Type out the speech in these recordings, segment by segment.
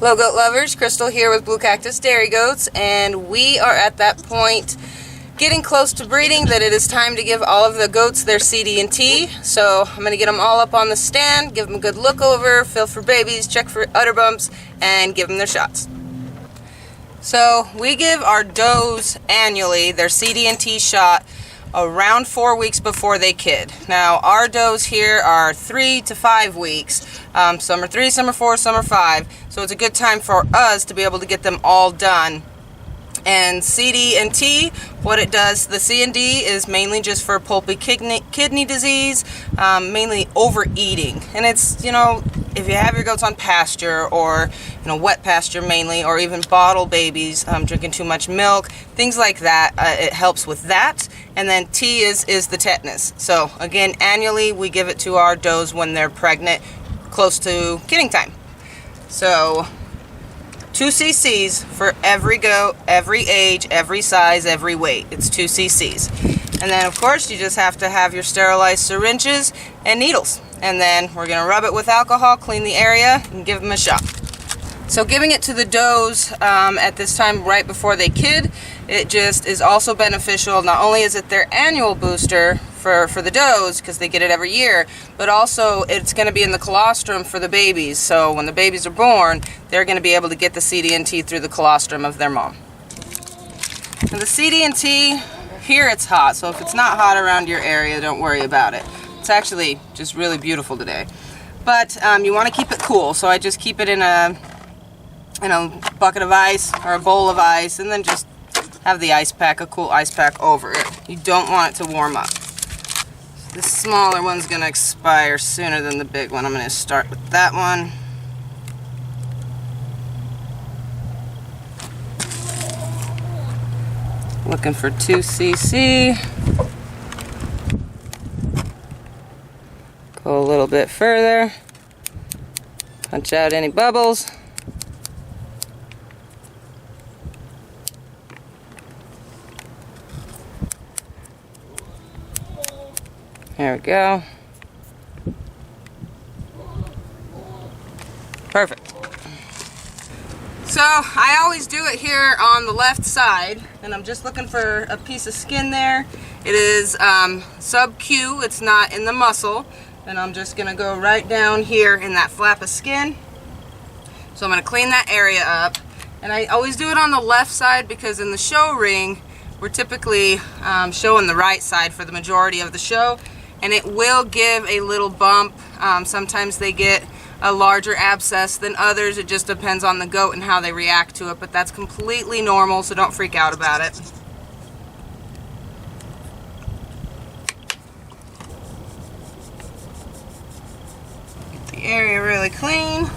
Hello goat lovers, Crystal here with Blue Cactus Dairy Goats, and we are at that point getting close to breeding that it is time to give all of the goats their CD&T. So I'm going to get them all up on the stand, give them a good look over, feel for babies, check for udder bumps, and give them their shots. So we give our does annually their CD&T shot around 4 weeks before they kid. Now our does here are 3 to 5 weeks. Some are 3, some are 4, some are 5. So it's a good time for us to be able to get them all done. And CD&T, what it does, the C&D is mainly just for pulpy kidney disease, mainly overeating. And it's, if you have your goats on pasture or, wet pasture mainly, or even bottle babies drinking too much milk, things like that, it helps with that. And then T is the tetanus. So again, annually we give it to our does when they're pregnant, close to kidding time. So 2 cc's for every goat, every age, every size, every weight. It's 2 cc's. And then of course you just have to have your sterilized syringes and needles. And then we're going to rub it with alcohol, clean the area, and give them a shot. So giving it to the does at this time right before they kid, it just is also beneficial. Not only is it their annual booster for the does, because they get it every year, but also it's going to be in the colostrum for the babies. So when the babies are born, they're going to be able to get the CD&T through the colostrum of their mom. Now the CD&T, here it's hot, so if it's not hot around your area, don't worry about it. It's actually just really beautiful today. But you want to keep it cool, so I just keep it in a bucket of ice or a bowl of ice, and then just have the ice pack, a cool ice pack over it. You don't want it to warm up. The smaller one's going to expire sooner than the big one. I'm going to start with that one. Looking for 2 cc. Go a little bit further. Punch out any bubbles. There we go. Perfect. So I always do it here on the left side, and I'm just looking for a piece of skin there. It is sub-Q, it's not in the muscle, and I'm just going to go right down here in that flap of skin. So I'm going to clean that area up, and I always do it on the left side because in the show ring we're typically showing the right side for the majority of the show. And it will give a little bump. Sometimes they get a larger abscess than others. It just depends on the goat and how they react to it, but that's completely normal, so don't freak out about it. Get the area really clean.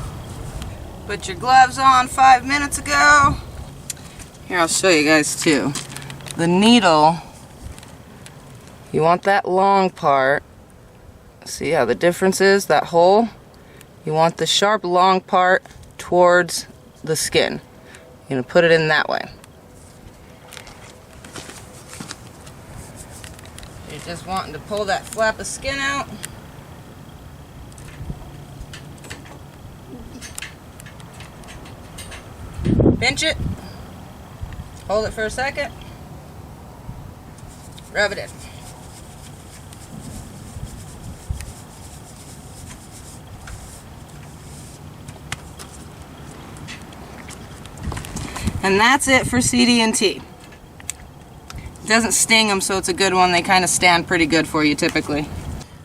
Put your gloves on 5 minutes ago. Here, I'll show you guys too. The needle, you want that long part. See how the difference is, that hole? You want the sharp long part towards the skin. You're going to put it in that way. You're just wanting to pull that flap of skin out. Pinch it. Hold it for a second. Rub it in. And that's it for CD&T. It doesn't sting them, so it's a good one. They kind of stand pretty good for you typically.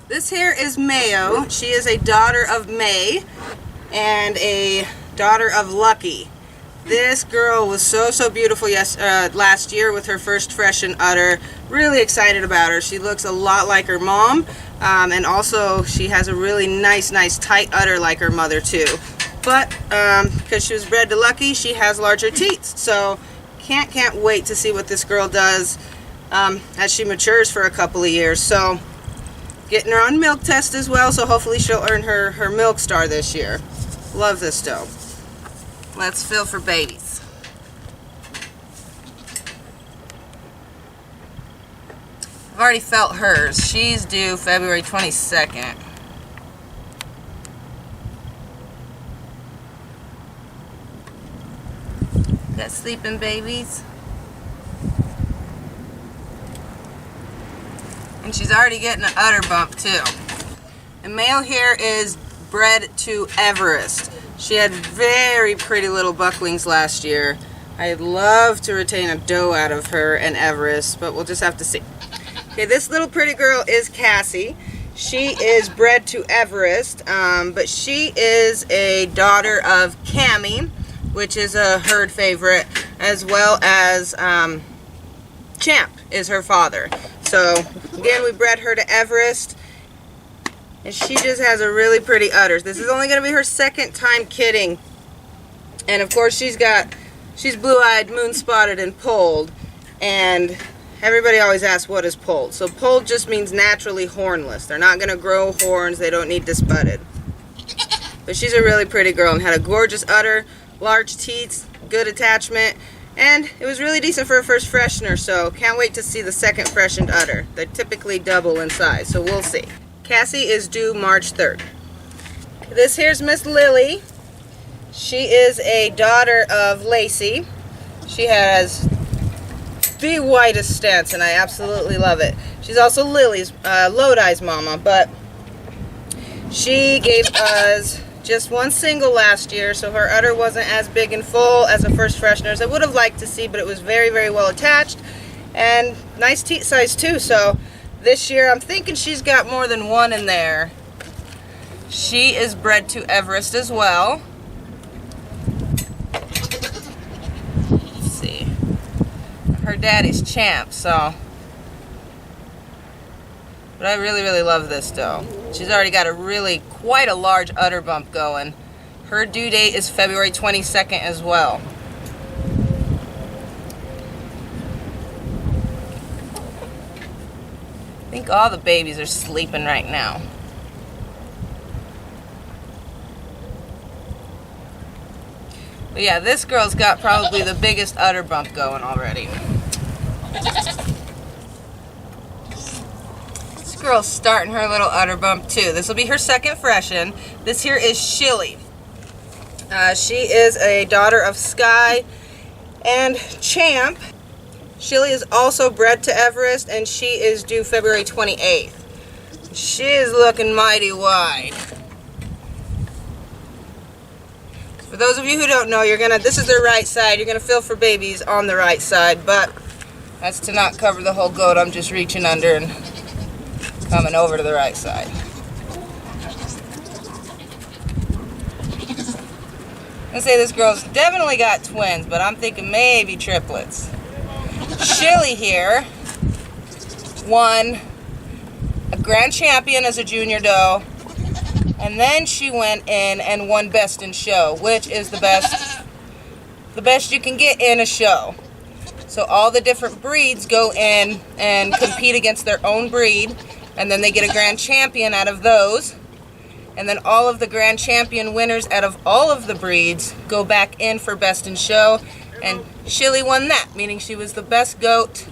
This here is Mayo. She is a daughter of May and a daughter of Lucky. This girl was so beautiful last year with her first fresh and udder. Really excited about her. She looks a lot like her mom, and also she has a really nice tight udder like her mother too. But because she was bred to Lucky, she has larger teats. So can't wait to see what this girl does as she matures for a couple of years. So getting her on milk test as well, so hopefully she'll earn her milk star this year. Love this doe. Let's feel for babies. I've already felt hers. She's due February 22nd. Got sleeping babies. And she's already getting an udder bump too. And Mayo here is bred to Everest. She had very pretty little bucklings last year. I'd love to retain a doe out of her and Everest, but we'll just have to see. Okay, this little pretty girl is Cassie. She is bred to Everest, but she is a daughter of Cami, which is a herd favorite, as well as Champ is her father. So again, we bred her to Everest, and she just has a really pretty udders. This is only going to be her second time kidding, and of course she's blue-eyed, moon-spotted, and polled, and everybody always asks what is polled. So polled just means naturally hornless. They're not going to grow horns. They don't need disbudded. But she's a really pretty girl and had a gorgeous udder, large teats, good attachment, and it was really decent for a first freshener, so can't wait to see the second freshened udder. They typically double in size, so we'll see. Cassie is due March 3rd. This here's Miss Lillie. She is a daughter of Lacy. She has the whitest stance, and I absolutely love it. She's also Lily's, Lodi's mama, but she gave us just one single last year, so her udder wasn't as big and full as a first freshener as I would have liked to see, but it was very, very well attached, and nice teat size too, so this year I'm thinking she's got more than one in there. She is bred to Everest as well. Let's see. Her daddy's Champ, so. But I really, really love this doe. She's already got quite a large udder bump going. Her due date is February 22nd as well. I think all the babies are sleeping right now. But yeah, this girl's got probably the biggest udder bump going already. This girl's starting her little udder bump too. This will be her second freshen. This here is Schillie. She is a daughter of Skye and Champ. Schillie is also bred to Everest, and she is due February 28th. She is looking mighty wide. For those of you who don't know, this is the right side. You're gonna feel for babies on the right side, but that's to not cover the whole goat. I'm just reaching under and coming over to the right side. I'm gonna say this girl's definitely got twins, but I'm thinking maybe triplets. Schillie here won a grand champion as a junior doe, and then she went in and won best in show, which is the best you can get in a show. So all the different breeds go in and compete against their own breed, and then they get a grand champion out of those, and then all of the grand champion winners out of all of the breeds go back in for best in show, and Schillie won that, meaning she was the best goat.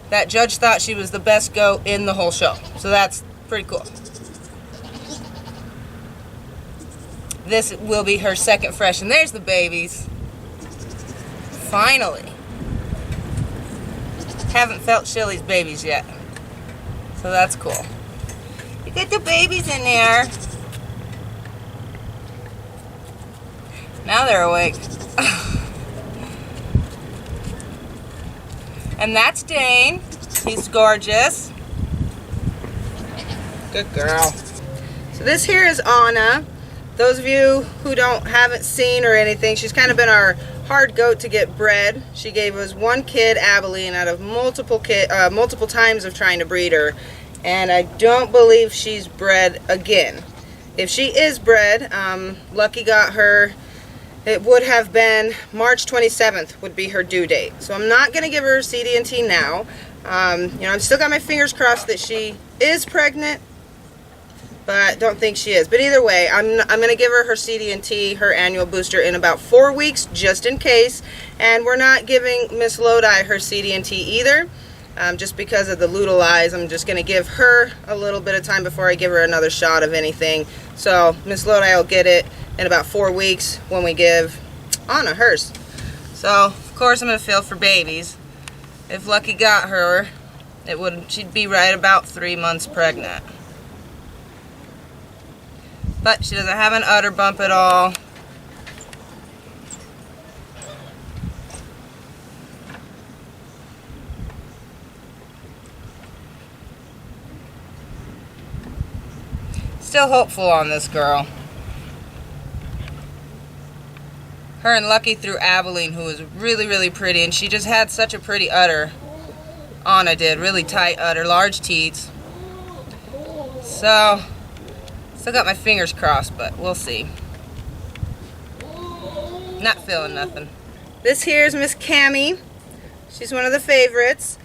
That judge thought she was the best goat in the whole show, so that's pretty cool. This will be her second fresh, and there's the babies. Finally. Haven't felt Schillie's babies yet, so that's cool. You get the babies in there. Now they're awake. And that's Dane. He's gorgeous. Good girl. So this here is Onna. Those of you who haven't seen or anything, she's kind of been our hard goat to get bred. She gave us one kid, Abilene, out of multiple times of trying to breed her, and I don't believe she's bred again. If she is bred, Lucky got her. It would have been March 27th would be her due date. So I'm not going to give her CD&T now. I've still got my fingers crossed that she is pregnant, but don't think she is. But either way, I'm going to give her CD&T, her annual booster, in about 4 weeks, just in case. And we're not giving Miss Lodi her CD&T either, just because of the Loodle eyes. I'm just going to give her a little bit of time before I give her another shot of anything. So Miss Lodi will get it in about 4 weeks when we give Onna hers. So, of course I'm going to feel for babies. If Lucky got her, she'd be right about 3 months pregnant. But she doesn't have an udder bump at all. Still hopeful on this girl. Her and Lucky threw Abilene, who was really, really pretty, and she just had such a pretty udder. Onna did, really tight udder, large teats. So, still got my fingers crossed, but we'll see. Not feeling nothing. This here is Miss Cami. She's one of the favorites.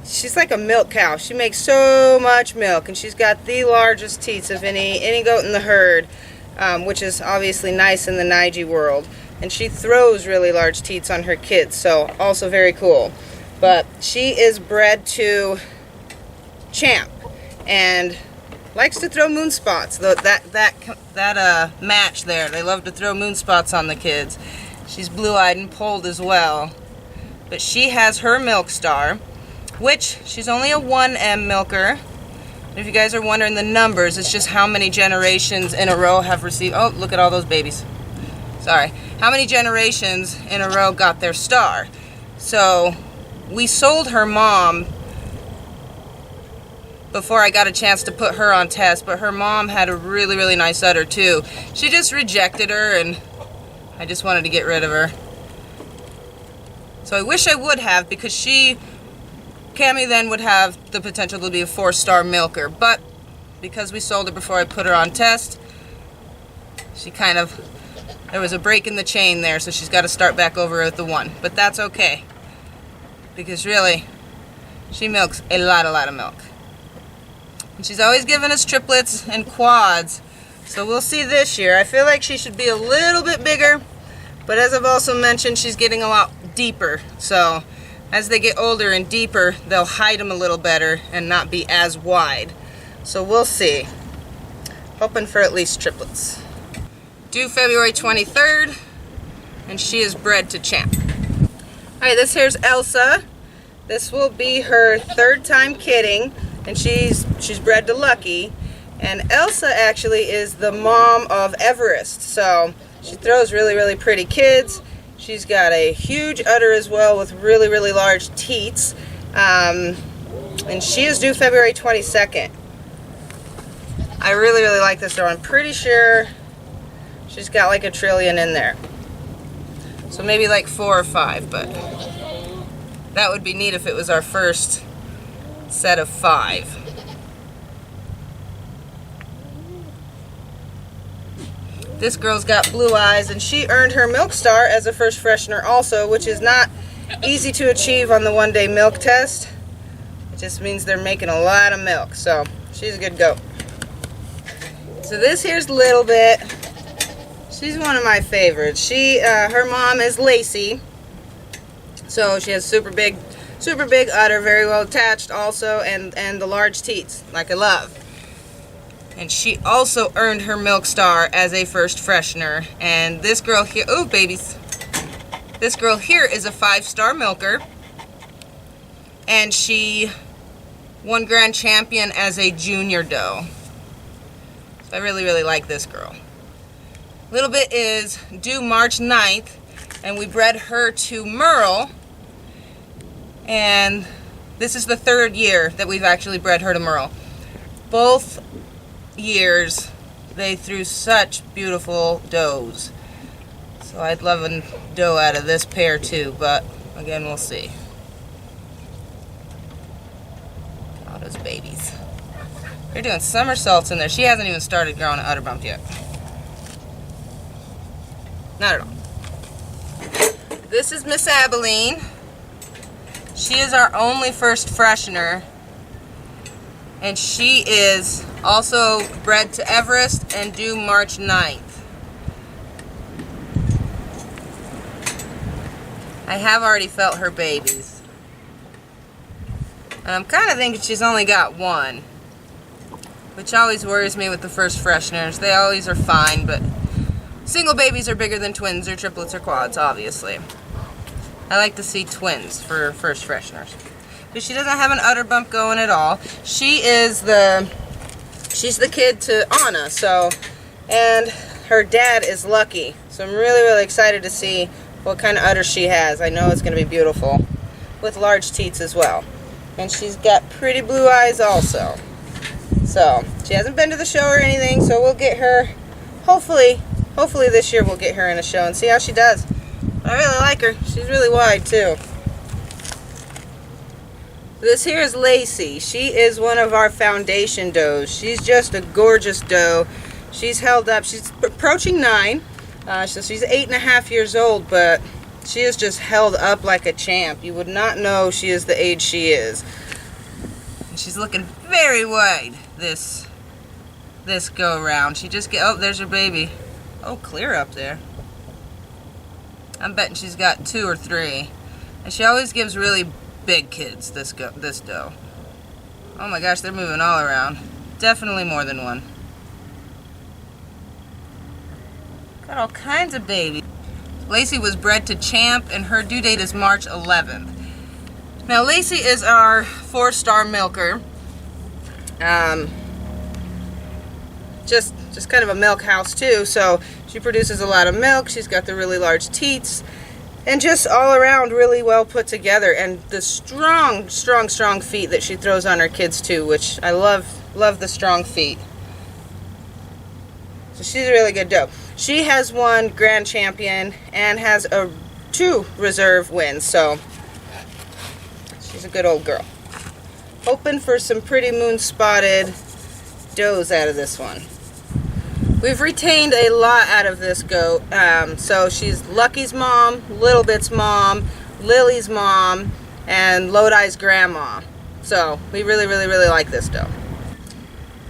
She's like a milk cow. She makes so much milk, and she's got the largest teats of any goat in the herd, which is obviously nice in the Nige world. And she throws really large teats on her kids, so also very cool. But she is bred to Champ and likes to throw moon spots. That match there, they love to throw moon spots on the kids. She's blue-eyed and polled as well. But she has her milk star, which she's only a 1M milker. If you guys are wondering the numbers, it's just how many generations in a row have received. Oh, look at all those babies. Sorry. How many generations in a row got their star? So we sold her mom before I got a chance to put her on test, but her mom had a really, really nice udder too. She just rejected her, and I just wanted to get rid of her. So I wish I would have, because Cami then would have the potential to be a 4-star milker, but because we sold her before I put her on test, there was a break in the chain there, so she's got to start back over at the 1. But that's okay, because really, she milks a lot of milk. And she's always given us triplets and quads, so we'll see this year. I feel like she should be a little bit bigger, but as I've also mentioned, she's getting a lot deeper, so as they get older and deeper, they'll hide them a little better and not be as wide. So we'll see. Hoping for at least triplets. Due February 23rd, and she is bred to Champ. Alright, this here's Elsa. This will be her 3rd time kidding, and she's bred to Lucky. And Elsa actually is the mom of Everest, so she throws really, really pretty kids. She's got a huge udder as well with really, really large teats. And she is due February 22nd. I really, really like this girl. I'm pretty sure she's got like a trillion in there. So maybe like 4 or 5, but that would be neat if it was our first set of 5. This girl's got blue eyes, and she earned her milk star as a first freshener also, which is not easy to achieve on the 1-day milk test. It just means they're making a lot of milk, so she's a good goat. So this here's Little Bit. She's one of my favorites. Her mom is Lacy, so she has super big udder, very well attached also, and the large teats, like I love. And she also earned her milk star as a first freshener. And this girl here, oh babies, this girl here is a 5-star milker, and she won grand champion as a junior doe. So I really, really like this girl. Little Bit is due March 9th, and we bred her to Merle, and this is the 3rd year that we've actually bred her to Merle. Both years they threw such beautiful does, so I'd love a doe out of this pair too, but again, we'll see. All those babies, they're doing somersaults in there. She hasn't even started growing an udder bump yet, not at all. This is Miss Abilene. She is our only first freshener, and she is also bred to Everest and due March 9th. I have already felt her babies, and I'm kind of thinking she's only got 1, which always worries me with the first fresheners. They always are fine, but Single babies are bigger than twins or triplets or quads, obviously. I like to see twins for first fresheners. But she doesn't have an udder bump going at all. She's the kid to Onna, so, and her dad is Lucky. So I'm really, really excited to see what kind of udder she has. I know it's going to be beautiful, with large teats as well. And she's got pretty blue eyes also. So, she hasn't been to the show or anything, so we'll get her, hopefully this year we'll get her in a show and see how she does. I really like her. She's really wide too. This here is Lacy. She is one of our foundation does. She's just a gorgeous doe. She's held up. She's approaching 9. So she's 8.5 years old, but she is just held up like a champ. You would not know she is the age she is. And she's looking very wide this go around. She just oh, there's her baby. Oh, clear up there. I'm betting she's got 2 or 3. And she always gives really big kids, this doe. Oh my gosh, they're moving all around. Definitely more than one. Got all kinds of babies. Lacy was bred to champ and her due date is March 11th. Now Lacy is our 4-star milker. Just kind of a milk house too, so she produces a lot of milk. She's got the really large teats and just all around really well put together, and the strong feet that she throws on her kids too, which I love the strong feet. So she's a really good doe. She has won grand champion and has 2 reserve wins, so she's a good old girl. Hoping for some pretty moon spotted does out of this one. We've retained a lot out of this goat. So she's Lucky's mom, Little Bit's mom, Lily's mom, and Lodi's grandma. So we really like this doe.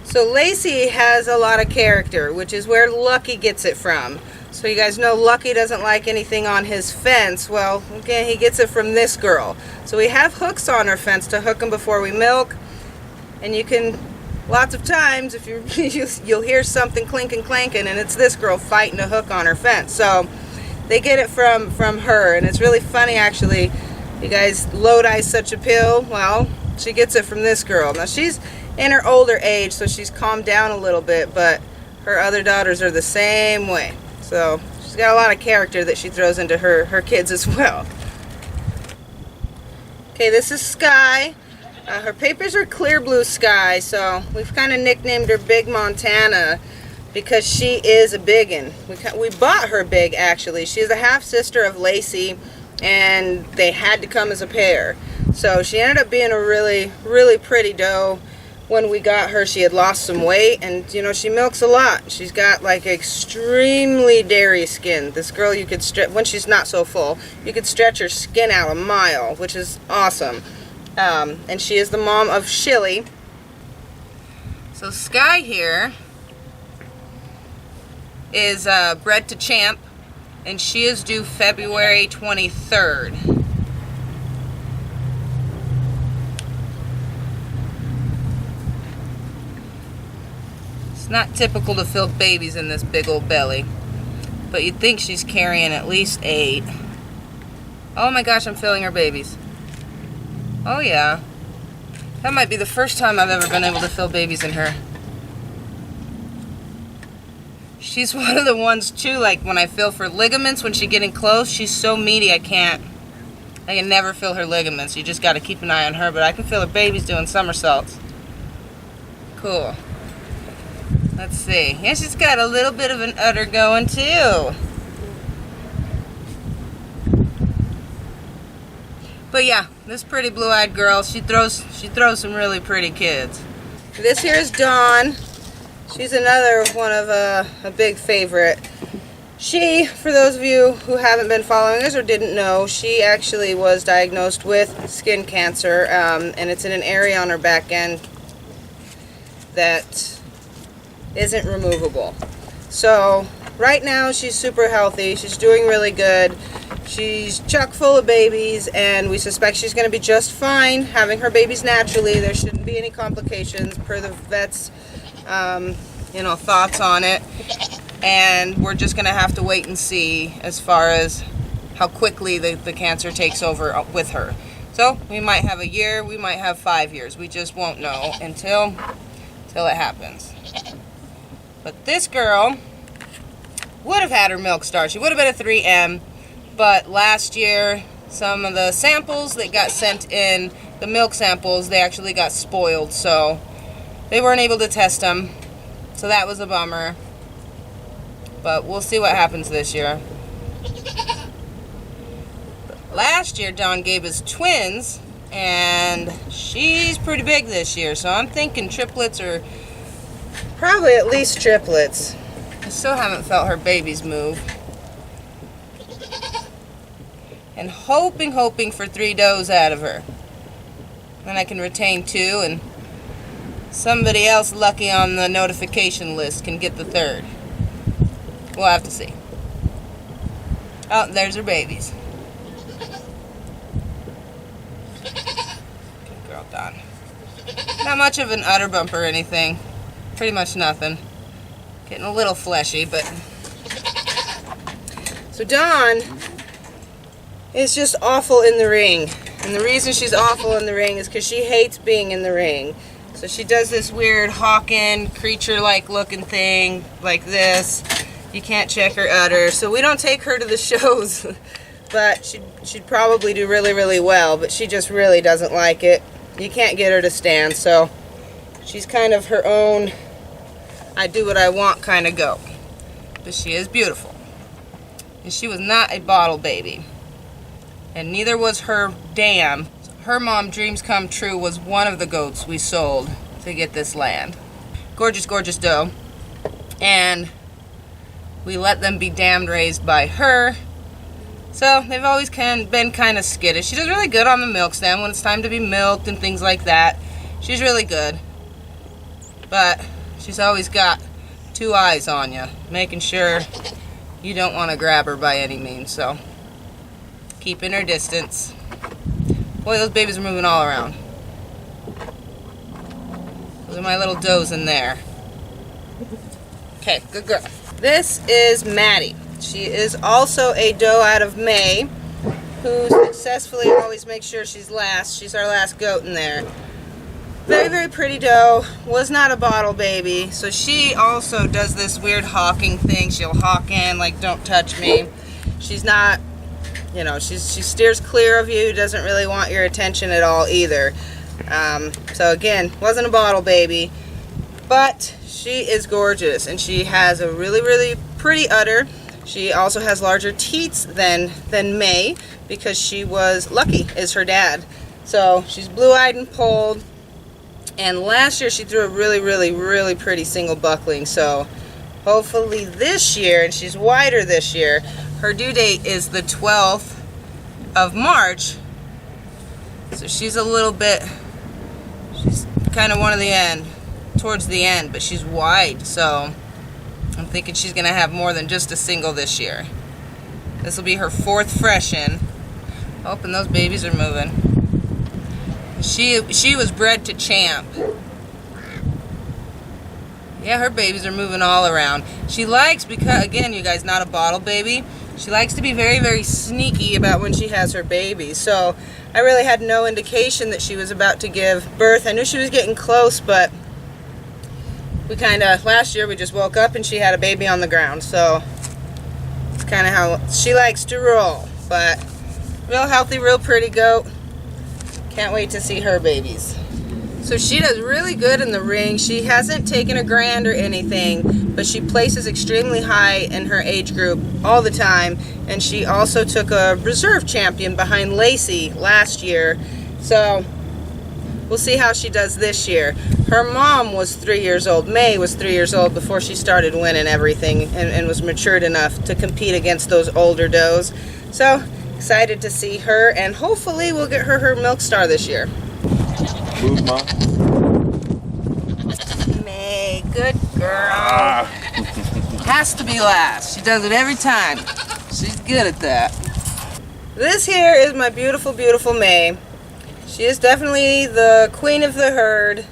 So Lacy has a lot of character, which is where Lucky gets it from. So you guys know Lucky doesn't like anything on his fence. Well, again, he gets it from this girl. So we have hooks on her fence to hook them before we milk. And you can, lots of times, if you'll hear something clinking, clanking, and it's this girl fighting a hook on her fence. So they get it from her, and it's really funny actually. You guys, Lodi's such a pill. Well, she gets it from this girl. Now she's in her older age, so she's calmed down a little bit, but her other daughters are the same way. So she's got a lot of character that she throws into her kids as well. Okay, this is Skye. Her papers are clear blue Skye, so we've kind of nicknamed her Big Montana because she is a biggin. We bought her big, actually. She's a half-sister of Lacy, and they had to come as a pair. So she ended up being a really pretty doe. When we got her, she had lost some weight, and you know, she milks a lot. She's got like extremely dairy skin. This girl, you could stretch, when she's not so full, you could stretch her skin out a mile, which is awesome. And she is the mom of Schillie. So Skye here is bred to champ, and she is due February 23rd. Not typical to fill babies in this big old belly, but you'd think she's carrying at least 8. Oh my gosh, I'm filling her babies. Oh yeah, that might be the first time I've ever been able to fill babies in her. She's one of the ones too, like when I fill for ligaments, when she's getting close, she's so meaty I can never fill her ligaments. You just got to keep an eye on her, but I can fill her babies doing somersaults. Cool. Let's see. Yeah, she's got a little bit of an udder going too. But yeah, this pretty blue-eyed girl, she throws some really pretty kids. This here is Dawn. She's another one of a big favorite. She, for those of you who haven't been following us or didn't know, she actually was diagnosed with skin cancer, and it's in an area on her back end that isn't removable. So right now she's super healthy. She's doing really good. She's chock full of babies, and we suspect she's going to be just fine having her babies naturally. There shouldn't be any complications per the vet's thoughts on it. and we're just gonna have to wait and see as far as how quickly the cancer takes over with her. So we might have a year, we might have 5 years. We just won't know until it happens. But this girl would have had her milk star. She would have been a 3M, but last year some of the samples that got sent in, the milk samples, they actually got spoiled, so they weren't able to test them. So that was a bummer. But we'll see what happens this year. Last year Don gave us twins, and she's pretty big this year, so I'm thinking triplets, or probably at least triplets. I still haven't felt her babies move. And hoping for 3 does out of her. Then I can retain 2, and somebody else lucky on the notification list can get the 3rd. We'll have to see. Oh, there's her babies. Good girl, Don. Not much of an udder bump or anything. Pretty much nothing. Getting a little fleshy, but... So Dawn is just awful in the ring. And the reason she's awful in the ring is because she hates being in the ring. So she does this weird hawking, creature-like looking thing, like this. You can't check her udder. So we don't take her to the shows. But she'd probably do really, really well. But she just really doesn't like it. You can't get her to stand. So she's kind of her own, I do what I want kind of goat. But she is beautiful. And she was not a bottle baby. And neither was her dam. Her mom, Dreams Come True, was one of the goats we sold to get this land. Gorgeous, gorgeous doe. And we let them be dammed raised by her. So they've always been kind of skittish. She does really good on the milk stand when it's time to be milked and things like that. She's really good. But she's always got 2 eyes on you, making sure you don't want to grab her by any means. So keeping her distance. Boy, those babies are moving all around. Those are my little does in there. Okay, good girl. This is Maddie. She is also a doe out of May, who successfully always makes sure she's last. She's our last goat in there. Very, very pretty doe. Was not a bottle baby. So she also does this weird hawking thing. She'll hawk in, like, don't touch me. She's not, you know, she steers clear of you, doesn't really want your attention at all either. So again, wasn't a bottle baby, but she is gorgeous, and she has a really, really pretty udder. She also has larger teats than May, because she was Lucky is her dad. So she's blue-eyed and polled, and last year she threw a really, really, really pretty single buckling. So hopefully this year, and she's wider this year, her due date is the 12th of March, so she's a little bit, she's kind of one of the end, towards the end, but she's wide, so I'm thinking she's going to have more than just a single this year. This will be her 4th freshen. Hoping those babies are moving. She was bred to champ. Yeah, her babies are moving all around. She likes, because, again, you guys, not a bottle baby, she likes to be very, very sneaky about when she has her babies. So I really had no indication that she was about to give birth. I knew she was getting close, but we kind of, last year we just woke up and she had a baby on the ground. So it's kind of how she likes to roll. But real healthy, real pretty goat. Can't wait to see her babies. So she does really good in the ring. She hasn't taken a grand or anything, but she places extremely high in her age group all the time. And she also took a reserve champion behind Lacy last year. So we'll see how she does this year. Her mom was 3 years old. May was 3 years old before she started winning everything and was matured enough to compete against those older does. So excited to see her, and hopefully we'll get her milk star this year. Move, Mom. May, good girl. Has to be last. She does it every time. She's good at that. This here is my beautiful, beautiful May. She is definitely the queen of the herd.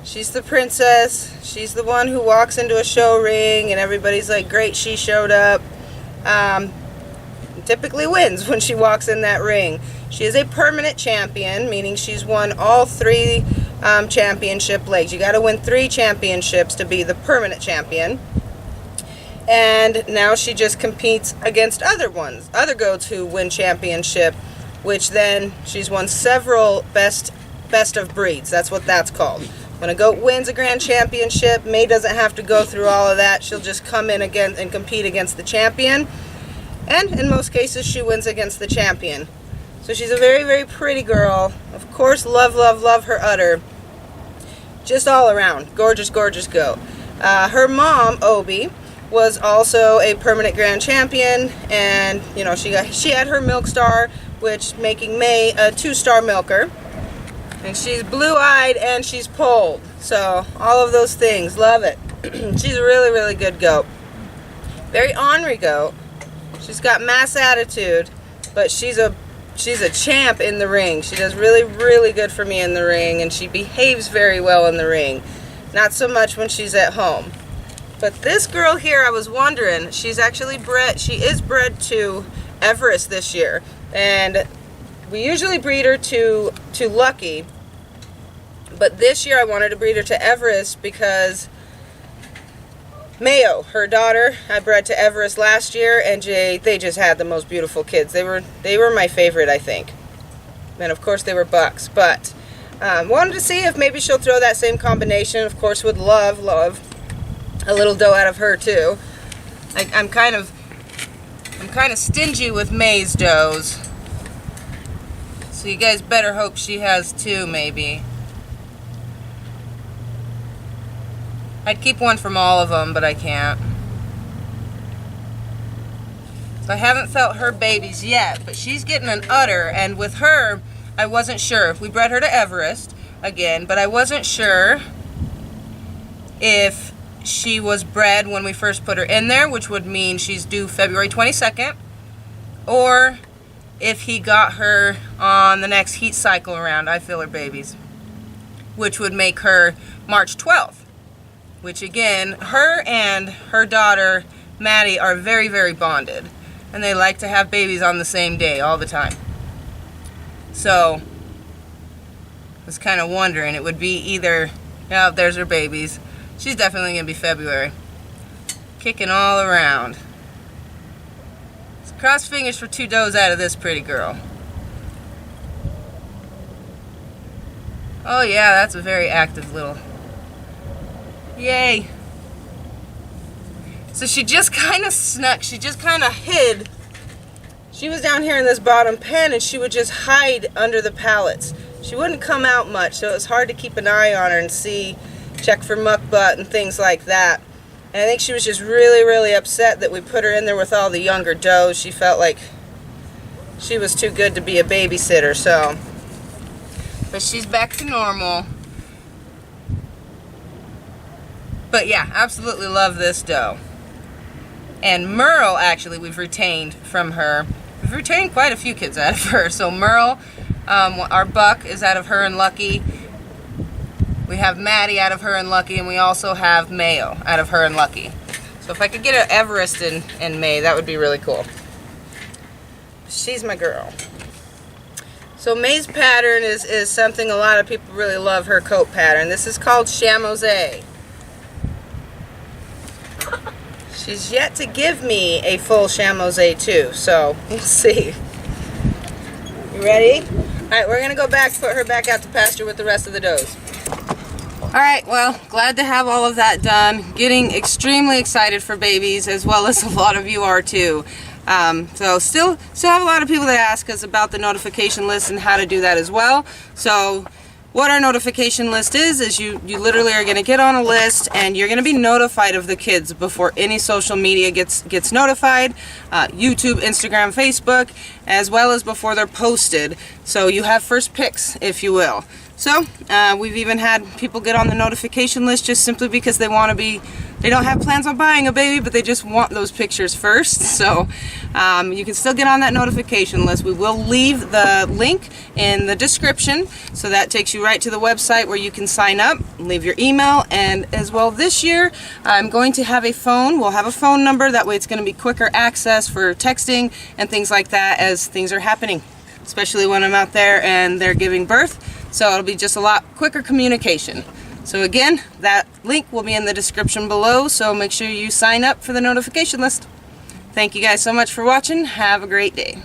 She's the princess. She's the one who walks into a show ring and everybody's like, great, she showed up. Typically wins when she walks in that ring. She is a permanent champion, meaning she's won all 3 championship legs. You got to win 3 championships to be the permanent champion. And now she just competes against other goats who win championship, which then she's won several best of breeds. That's what that's called. When a goat wins a grand championship, May doesn't have to go through all of that. She'll just come in again and compete against the champion. And in most cases, she wins against the champion. So she's a very, very pretty girl. Of course, love, love, love her udder. Just all around. Gorgeous, gorgeous goat. Her mom, Obi, was also a permanent grand champion. And, you know, she had her milk star, which making May a 2-star milker. And she's blue-eyed and she's polled. So, all of those things. Love it. She's a really, really good goat. Very ornery goat. She's got mass attitude, but she's a champ in the ring. She does really, really good for me in the ring, and she behaves very well in the ring. Not so much when she's at home. But this girl here, I was wondering, she's actually bred, she is bred to Everest this year. And we usually breed her to Lucky, but this year I wanted to breed her to Everest because Mayo, her daughter, I bred to Everest last year, and they just had the most beautiful kids. They were my favorite, I think. And of course they were bucks, but wanted to see if maybe she'll throw that same combination. Of course, would love a little doe out of her too. I'm kind of stingy with May's does, so you guys better hope she has 2 maybe. I'd keep one from all of them, but I can't. So I haven't felt her babies yet, but she's getting an udder, and with her, I wasn't sure. We bred her to Everest again, but I wasn't sure if she was bred when we first put her in there, which would mean she's due February 22nd, or if he got her on the next heat cycle around, I feel her babies, which would make her March 12th. Which again, her and her daughter, Maddie, are very, very bonded. And they like to have babies on the same day all the time. So, I was kind of wondering, it would be either, oh, there's her babies. She's definitely going to be February. Kicking all around. So cross fingers for 2 does out of this pretty girl. Oh yeah, that's a very active little... Yay. So she just kind of snuck, she just kind of hid. She was down here in this bottom pen and she would just hide under the pallets. She wouldn't come out much, so it was hard to keep an eye on her and see, check for muck butt and things like that. And I think she was just really, really upset that we put her in there with all the younger does. She felt like she was too good to be a babysitter, so. But she's back to normal. But yeah, absolutely love this doe. And Merle, actually, we've retained from her. We've retained quite a few kids out of her. So Merle, our buck, is out of her and Lucky. We have Maddie out of her and Lucky, and we also have Mayo out of her and Lucky. So if I could get an Everest in May, that would be really cool. She's my girl. So May's pattern is something a lot of people really love, her coat pattern. This is called chamois. She's yet to give me a full chamois too, so we'll see. You ready? Alright, we're going to go back, put her back out to pasture with the rest of the does. Alright, well, glad to have all of that done. Getting extremely excited for babies, as well as a lot of you are too. So still have a lot of people that ask us about the notification list and how to do that as well. So what our notification list is you literally are going to get on a list and you're going to be notified of the kids before any social media gets notified, YouTube, Instagram, Facebook, as well as before they're posted. So you have first picks, if you will. So we've even had people get on the notification list just simply because they want to be they don't have plans on buying a baby, but they just want those pictures first. So you can still get on that notification list. We will leave the link in the description, so that takes you right to the website where you can sign up, leave your email, and as well this year I'm going to have a phone. We'll have a phone number, that way it's going to be quicker access for texting and things like that as things are happening, especially when I'm out there and they're giving birth. So it'll be just a lot quicker communication. So again, that link will be in the description below, so make sure you sign up for the notification list. Thank you guys so much for watching. Have a great day.